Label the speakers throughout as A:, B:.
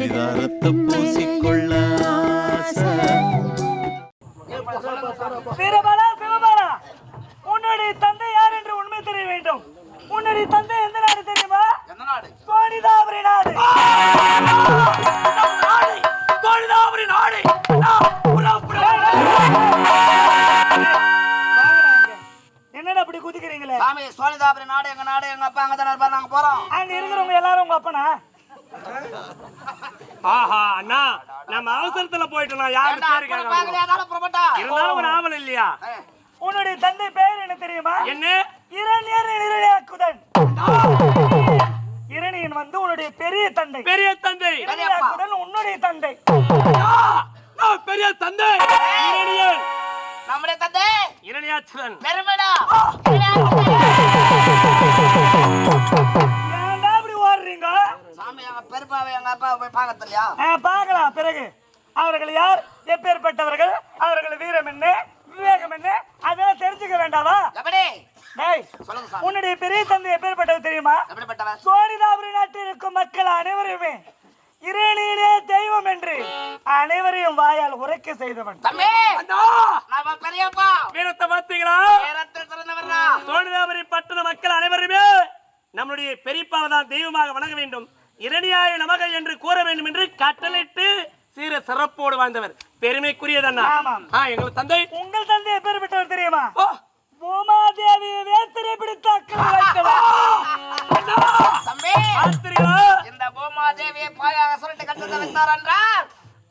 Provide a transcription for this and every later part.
A: பரிதாரத்தை பூசிக்கொள்ள
B: உன்னுடைய தந்தை யார் என்று உண்மை தெரிய வேண்டும். உன்னுடைய தந்தை எந்த நாடு தெரியுமா? சோனிதாபுரி நாடு. என்னடா அப்படி குதிக்கிறீங்களே?
C: சாமி, சோனிதாபுரி நாடு எங்க நாடு, எங்க அப்பா அங்கதான் இருப்பாரு, நாங்க போறோம்.
B: அங்க இருக்கிறவங்க எல்லாரும் உங்க அப்பனா?
D: ஆஹா அண்ணா, நம்ம அவசரத்துல போயிட்டோம். யாரு இருந்தாலும் ஒரு ஆவல் இல்லையா?
B: உன்னுடைய தந்தை பெயர் என்ன தெரியுமா?
D: என்ன?
B: இரணியாக்குதன். இரணியன் வந்து உன்னுடைய பெரிய தந்தை.
D: பெரிய தந்தை.
B: இரணியாக்குதன் உன்னுடைய தந்தை.
D: பெரிய தந்தை இரணியன்.
C: நம்முடைய தந்தை
D: இரணியாச்சுதன்.
C: பெருமடா.
B: ஏன்டா அப்படி ஓடுறீங்க?
C: சாமி, எங்க பெருப்பாவை எங்க அப்பா போய் பார்க்கலையா?
B: பார்க்கலாம். பிறகு அவர்கள் யார், எப்பேற்பட்டவர்கள், அவர்கள் வீரம் என்ன, விவேகம் என்ன, அதெல்லாம் தெரிஞ்சுக்க வேண்டாவா? உன்னுடைய பெரிய தந்தை எப்பேற்பட்டது தெரியுமா? சோனிதாபுரி நாட்டில் இருக்கும் மக்கள் அனைவருமே இரணியனே தெய்வம் என்று அனைவரையும் வாயால் உரைக்க செய்தவன்.
D: சோனிதாபுரி பட்டண மக்கள் அனைவருமே நம்முடைய பெரியப்பாவை தான் தெய்வமாக வணங்க வேண்டும், இரணியாய நமக என்று கூற வேண்டும் என்று கட்டளையிட்டு சீர சிறப்போடு வாழ்ந்தவர். பெருமைக்குரியதண்ணா. எங்கள் தந்தை.
B: உங்கள் தந்தை எப்பேற்பட்டவர் தெரியுமா? பூமாதேவியை வேத்திரை பிடித்து
C: இந்த பூமாதேவியை பாயாக சொல்லிட்டு கட்டத்தை வைத்தார் என்றால்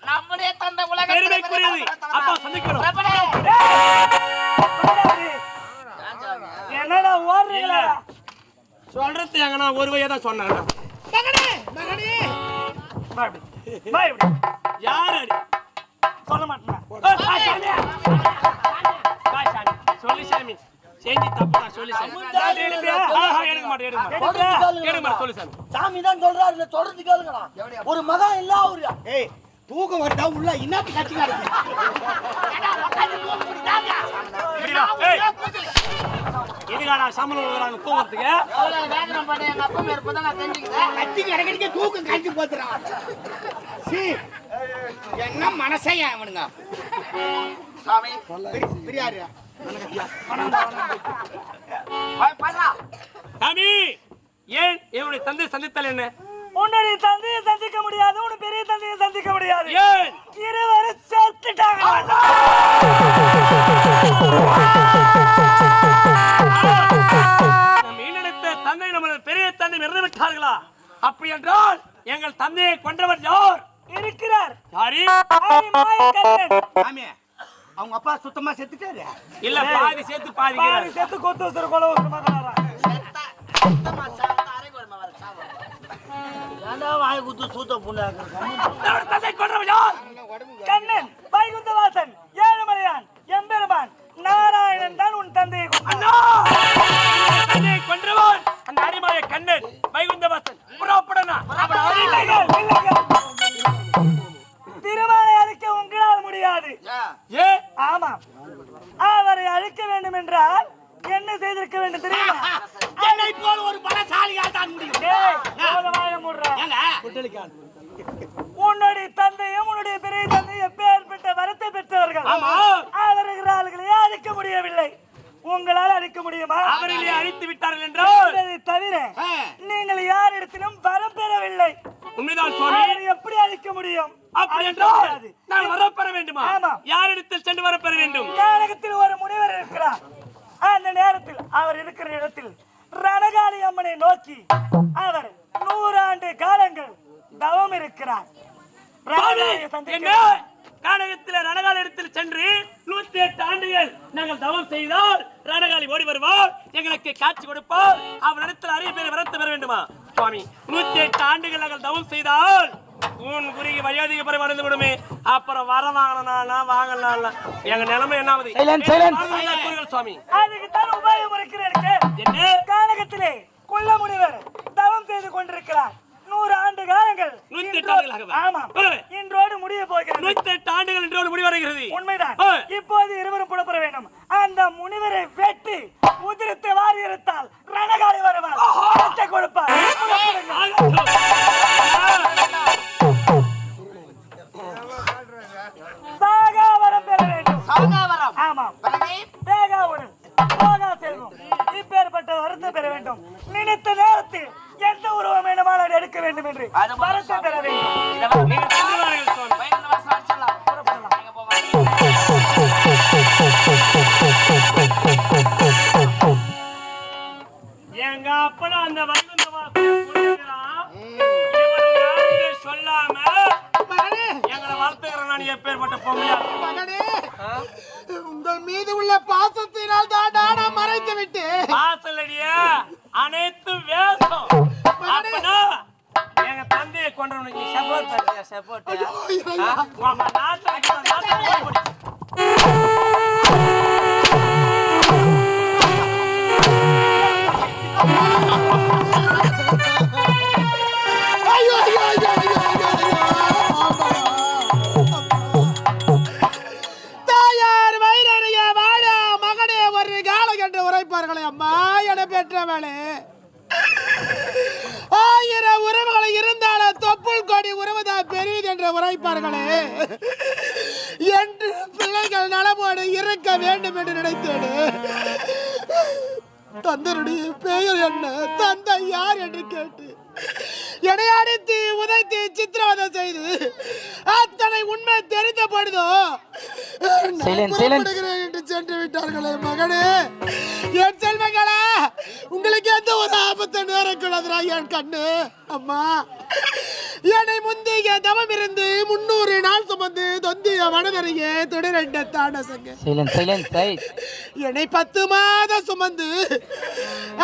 C: நம்முடைய தந்தை உலக
D: பெருமைக்குரியது. அப்பா சந்திக்கிறோம்.
B: என்னடா ஓடுறீங்களா?
D: சொல்றது எங்கன்னா ஒரு வழியா தான் சொன்னாங்க. யாரு
B: சொல்ல மாட்டேன்.
D: சொல்லி சாமி, செஞ்சு தப்புடா. சொல்லி சாமி, எடுக்க மாட்டேன். சொல்லி சாமி,
E: சாமி தான் சொல்றாரு, சொல்றது கேளுங்கடா. ஒரு மகன் இல்ல அவரு. ஏய், தூக்கம் வரட்டா உள்ள இன்னத்து கட்சிங்க இருக்கு.
D: இதுகாடா சம்பளம் வராங்க தூங்கறதுக்கு.
C: எவ்வளவு வேதனை பண்ண எங்க அப்பா மேல போதான் நான் தெரிஞ்சுக்கிறேன்.
E: கட்சிங்க அடக்கடிக்க தூக்கம் கட்சி போத்துறான். சீ, என்ன மனசையா அவனுங்க.
C: சாமி,
E: பிரியாரு
D: சாமி, ஏன் என்னுடைய தந்தை சந்தித்தல் என்ன?
B: உன்னுடைய தந்தையை சந்திக்க முடியாது, உன் பெரிய தந்தையை சந்திக்க முடியாது.
D: ஏன்?
B: இருவரும் செத்துட்டாங்க.
D: மீனெடுத்த தந்தை நம்மளது பெரிய தந்தை இறந்து விட்டார்களா? அப்படி என்றால் எங்கள் தந்தையை கொன்றவர் யார்
B: இருக்கிறார்?
D: யாரு?
E: சாமி, அவங்க அப்பா சுத்தமா செத்துட்டாரு.
D: இல்ல, பாதி சேர்த்து பாதி
B: சேர்த்து கொத்து வச்சுரு கொலை வச்சுரு மகனாரா.
E: வாய குத்து சூத்த புண்ணாக்கு.
D: தந்தை கொன்றவர் யார்?
B: கண்ணன், வைகுந்தவாசன், ஏழுமலையான், எம்பெருமான், நாராயணன் தான் உன் தந்தையை
D: கொன்றவன். அந்த அடிமாய கண்ணன், வைகுந்தவாசன் புறப்படனா?
B: திருமாலை அழிக்க உங்களால் முடியாது. ஆமா, அவரை அழிக்க வேண்டும் என்றால் என்ன செய்திருக்க வேண்டும் தெரியுமா?
E: என்னை போல ஒரு பலசாலியால் தான் முடியும்.
B: உன்னுடைய தந்தையும் உன்னுடைய பெரிய தந்தையும் எப்பேற்பட்ட வரத்தை பெற்றவர்கள். அவர்களே அழிக்க முடியவில்லை, உங்களால் அழிக்க முடியுமா?
D: அவர்களே அழித்து விட்டார்கள் என்றால்
B: தவிர நீங்கள் யாரிடத்திலும் வரம் பெறவில்லை.
D: உண்மைதான் சுவாமி.
B: எப்படி அழிக்க முடியும்?
D: அப்படி என்றால் நான் வரம் பெற வேண்டுமா? யாரிடத்தில் சென்று வரம் பெற வேண்டும்?
B: கானகத்தில் ஒரு முனிவர் இருக்கிறார். அந்த நேரத்தில் அவர் இருக்கிற இடத்தில் ரணகாளி அம்மனை நோக்கி அவர் 100 ஆண்டு காலங்கள் தவம் இருக்கிறார்.
D: கானகத்தில் ரணகாலி இடத்தில் சென்று 108 ஆண்டுகள் நாங்கள் தவம் செய்தால் ரணகாலி ஓடி வருவார், எங்களுக்கு காட்சி கொடுப்பார். அவரிடத்தில் அரிய பேரை வரத்து பெற வேண்டுமா? சுவாமி, 108 ஆண்டுகள் நாங்கள் தவம் செய்தால் உன் குறுகி வயோதிக பிறகு வளர்ந்து விடுமே. அப்புறம் வர வாங்கலாம். எங்க நிலைமை என்ன ஆகுது? சுவாமி,
B: அதுக்குத்தான் உபாயம் இருக்கிறேன்.
D: என்ன?
B: கானகத்திலே கொல்ல முனிவர் தவம் செய்து கொண்டிருக்கிறார். 100 ஆண்டு காலங்கள்.
D: 108 ஆண்டுகளாக.
B: ஆமா, இன்றோடு முடிய போகிறது.
D: 108 ஆண்டுகள் இன்றோடு முடிவடைகிறது.
B: உண்மைதான். இப்போது இருவரும் புறப்பட வேண்டும். அந்த முனிவரை வெட்டி உதிரத்தை வாரி எடுத்தால் ரணகாலி வருவார், கொடுப்பார். சென்று
C: அது போல
B: வரத்தை பெற வேண்டும்.
C: இதை வா.
D: நீங்கள் சென்று வாருங்கள் சுவாமி.
C: பயங்கர வாசம் செல்லாம்.
B: புறப்படலாம்.
C: நீங்க போவாங்க.
D: எங்க அப்பனும் அந்த வைகுந்த வாசனை புரியுகிறான். இவன் யாருன்னு சொல்லாம எங்களை வளர்த்துக்கிறேன். நான் எப்பேற்பட்ட பொம்மையா
E: மகனே, உங்கள் மீது உள்ள பாசத்தினால் தான் நான் மறைத்து விட்டேன்.
D: வாசலடிய அனைத்து வேஷம். அப்பனா எங்க தந்தையை கொண்டவனுக்கு நீ சப்போர்ட் பண்ணியா? சப்போர்ட் உங்க நாட்டுக்கு
E: ஐயோ, ஐயோ, ஐயோ, ஐயோ, ஐயோ, ஐயோ. ஆமா. தாயார் வயிறறிய வாழ மகனே ஒரு காலம் என்று உரைப்பார்களே அம்மா என பெற்றவளே. 1000 உறவுகளை இருந்தாலும் தொப்புள் கொடி உறவுதான் பெரியது என்று உரைப்பார்களே. என்று பிள்ளைகள் நலமோடு இருக்க வேண்டும் என்று நினைத்தேன். தந்தனுடைய பெயர் என்ன, தந்தை யார் என்று கேட்டு என்னை அடித்து உதைத்து சித்திரவதை செய்து அத்தனை உண்மை தெரிந்த பொழுதோ புறப்படுகிறேன் என்று சென்று விட்டார்களே. மகனே, என் செல்வங்களா, உங்களுக்கு எந்த ஒரு ஆபத்தை நேரக்கூடாதுரா என் கண்ணு. அம்மா, என்னை முந்திய தவம் இருந்து 300 நாள் சுமந்து தொந்திய வனதறிய தொடரண்ட தாண்டசங்க என்னை 10 மாதம் சுமந்து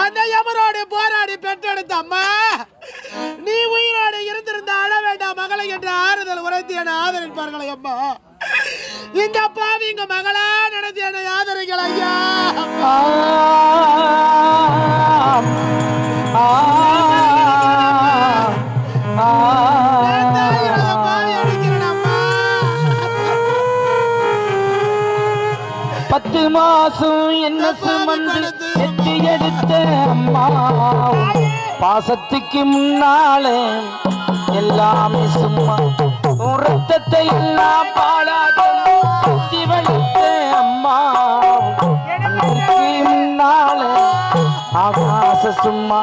E: அந்த யமரோடு போராடி பெற்றெடுத்த அம்மா, நீ உயிரோடு இருந்திருந்த அழ வேண்டாம் மகளை என்ற ஆறுதல் உரைத்து என ஆதரிப்பார்களே அம்மா. இந்த பாவி இங்க மகளா நடத்தி என்னை ஆதரிங்கள் ஐயா. பாவி அடிக்கிறேன் அம்மா.
A: 10 மாசம் என்ன சுமந்து எத்தி எடுத்த அம்மா, பாசத்துக்கு முன்னாலே எல்லாமே சும்மா. ரத்தத்தை எல்லாம் பாலாக ஊத்தி வளர்த்த அம்மா, முன்னாலே ஆகாச சும்மா.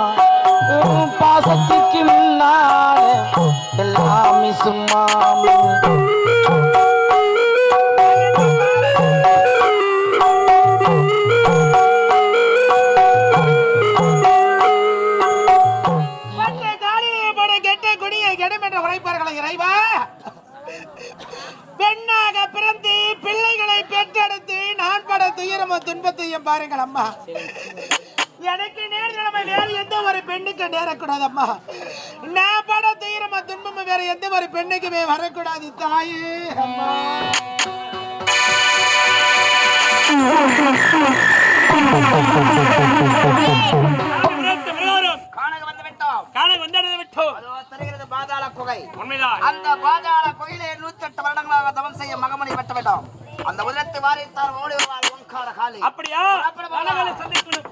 A: பாசத்துக்கு முன்னாலே எல்லாமே சும்மா.
E: பெண்ணாக பிறந்து பிள்ளைகளை பெற்றெடுத்து நான் பட துயரமும் துன்பத்தையும் பாருங்கள் அம்மா. எனக்கு நேர்நிலைமை வேறு எந்த ஒரு பெண்ணுக்கு நேரக்கூடாது அம்மா. நான் பட துயரமும் துன்பமும் வேற எந்த ஒரு பெண்ணுக்குமே வரக்கூடாது தாயே. அம்மா,
C: பாதாள குகை.
D: உண்மைதான்.
C: அந்த பாதாள குகையிலே 108 வருடங்களாக தவம் செய்ய மகமணி வெட்ட வேண்டும். அந்த உதரத்தை வாரித்தார் ஓடி வருவார் ஓங்கார காளி.
D: அப்படியா? வனங்களை சந்திக்கணும்.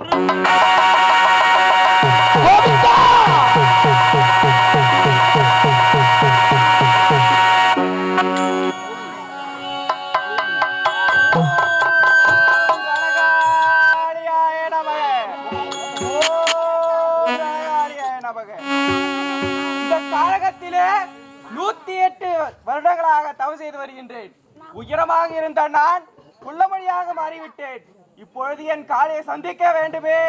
F: இந்த காலகத்திலே 108 வருடங்களாக தவம் செய்து வருகின்றேன். உயரமாக இருந்த நான் குள்ளமணியாக மாறிவிட்டேன். இப்பொழுது என் காலையை சந்திக்க வேண்டுமே.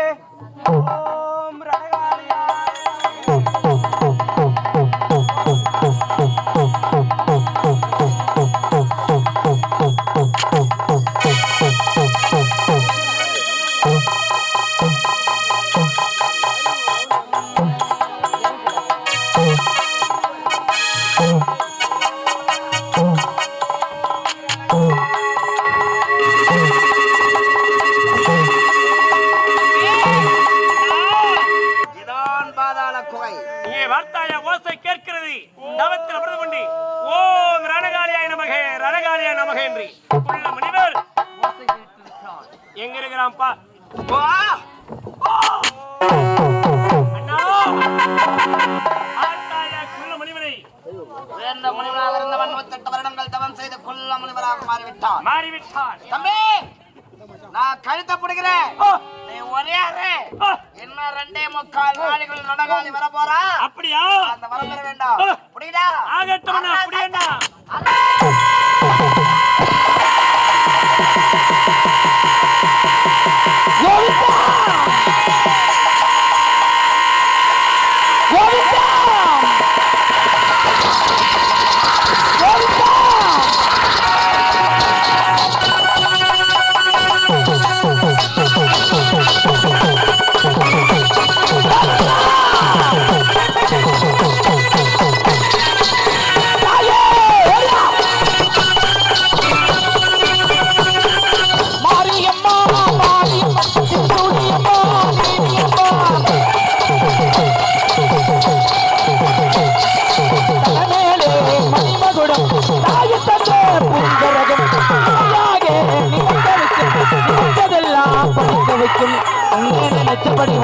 F: ஓம் ரணகாளியாய
D: எங்க இருக்கிறான்ப்பா?
C: முனிவராக இருந்தவன் 108 வருடங்கள் தவம் செய்து கொல்ல முனிவராக மாறிவிட்டான்.
D: மாறிவிட்டான்.
C: தம்பி, நான் கழுத்த பிடிக்கிறேன். நீ ஒரே அறை இன்னும் 2.25 நாளைக்குள் ரணகாலி வர போறா.
D: அப்படியா?
C: அந்த வரம் பெற வேண்டாம். புரியுதா?
D: ஆகட்டும் அப்படியேண்டா.
A: நினைச்சபடி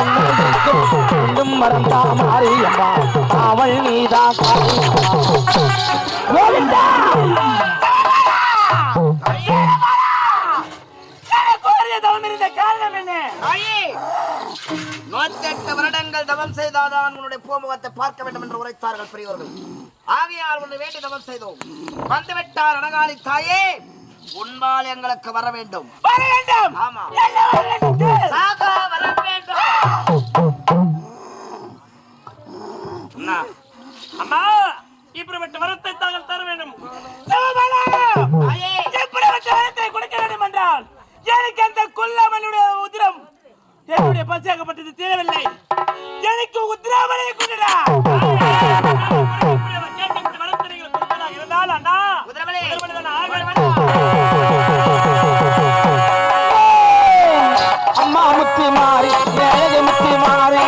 A: உன்னும் மறந்தா மாரியம்மா அவள் நீதான்
C: வருடங்கள் தவம் செய்தாதான் உன்னுடைய பூமுகத்தை பார்க்க வேண்டும் என்று உரைத்தார்கள் பெரியவர்கள். ஆகையால் உன்னை வேண்டி தவம் செய்தோம். வந்துவிட்டார் ரணகாலி தாயே, உன்பால் எங்களுக்கு வர வேண்டும்.
B: வர வேண்டும்.
C: ஆமா,
B: சாகா வர வேண்டும்.
D: அம்மா, இப்படிப்பட்ட வரத்தை தாங்கள் தர வேண்டும்.
B: இப்படிப்பட்ட வரத்தை கொடுக்க வேண்டும் என்றால் எனக்கு அந்த கொல்லாமலுடைய உதிரம் என்னுடைய பசியாகப்பட்டது தீரவில்லை. எனக்கு உதிராமலை கொண்டுடா.
D: வரத்தை நீங்கள் கொடுப்பதாக இருந்தால் அண்ணா
A: அம்மா முத்தி மாறி அழகு முத்தி மாறி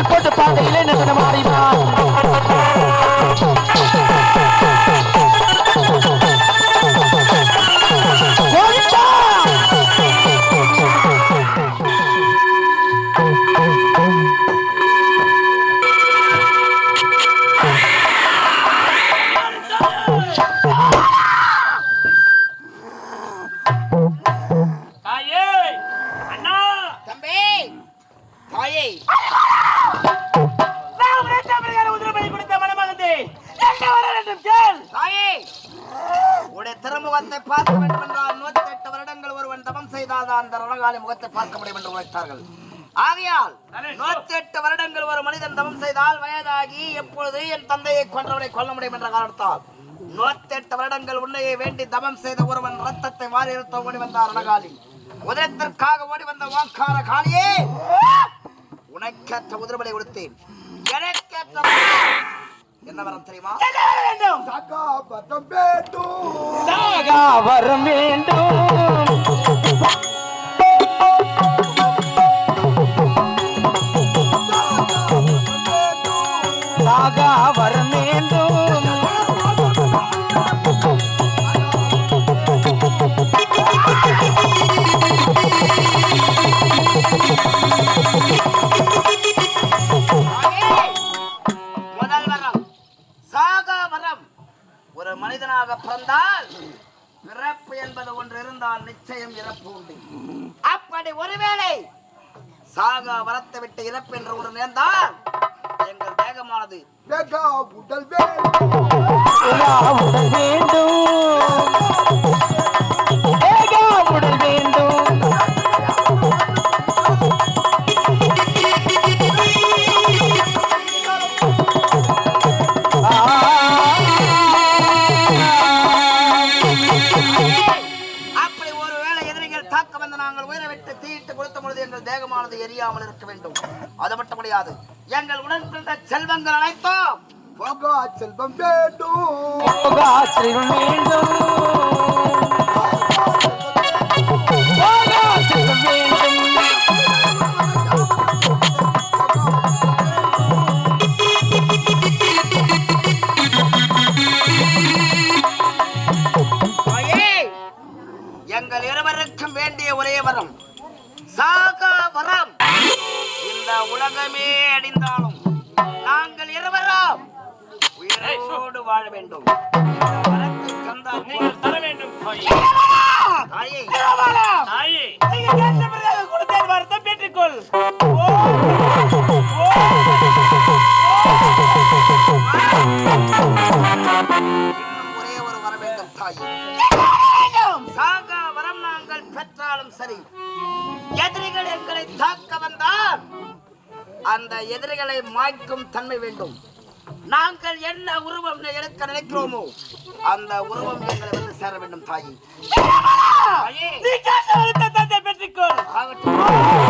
A: போட்டு பாதையிலே நின்று மாறிவா
C: திருமுகத்தை பார்க்க வேண்டும் என்றால் 108 வருடங்கள் ஒருவன் தவம் செய்தால்தான் அந்த ரணகாலி முகத்தை பார்க்க முடியும் என்று உரைத்தார்கள். ஆகையால் 108 வருடங்கள் ஒரு மனிதன் தவம் செய்தால் வயதாகி எப்பொழுது என் தந்தையை கொன்றவனை கொல்ல முடியும் என்ற காரணத்தால் 108 வருடங்கள் உன்னையை வேண்டி தவம் செய்த ஒருவன் ரத்தத்தை வாரி எடுத்து ஓடி வந்தார் ரணகாலி. உதயத்திற்காக ஓடி வந்த வாக்கார காளியே, உனக்கேற்ற உதிர்வலை கொடுத்தேன். எனக்கேற்ற என்ன வரம் தெரியுமா?
E: சாகா வரம் வேண்டும்.
A: சாகா வரம் வேண்டும். சாகா வரம் வேண்டும்.
C: முதல் வரம் சாகா வரம். ஒரு மனிதனாக பிறந்தால் பிறப்பு என்பது ஒன்று இருந்தால் நிச்சயம் இறப்பு உண்டு. அப்படி ஒருவேளை சாகா வரத்தை விட்டு இறப்பு என்று ஒன்று நேர்ந்தால் எங்கள் தேகமானது
E: உடல் வேண்டும்.
A: உடல் வேண்டும். உடல் வேண்டும்.
C: அப்படி ஒருவேளை எதிரிகள் தாக்க வந்து நாங்கள் உயிரை விட்டு தீயிட்டு கொடுத்த பொழுது எங்கள் தேகமானது எரியாமல் இருக்க வேண்டும். அது மட்டும் முடியாது, எங்கள் உடன் பிறந்த செல்வங்கள் அனைத்தும்
E: செல்வம் வேண்டும்.
A: செல்வம் வேண்டும்.
C: வாழ வேண்டும். வரத்தை தந்தால்
D: நீங்கள் தர வேண்டும் தாயே.
C: தாயே,
D: தாயே
B: நீங்க கேட்ட பிறகு கொடுத்தேன், வரத்தை பெற்றுக்கொள்.
C: இன்னும் ஒரே ஒரு வர வேண்டும் தாயே. சாகா வரம் நாங்கள் பெற்றாலும் சரி, எதிரிகள் எங்களை தாக்க வந்தால் அந்த எதிரிகளை மாய்க்கும் தன்மை வேண்டும். நாங்கள் என்ன உருவம் எடுக்க நினைக்கிறோமோ அந்த உருவம் எங்களை வந்து சேர வேண்டும் தாயே.
B: நீ கேட்ட வரத்தை தந்தை பெற்றுக்கொள்.
C: ஆகட்டும்.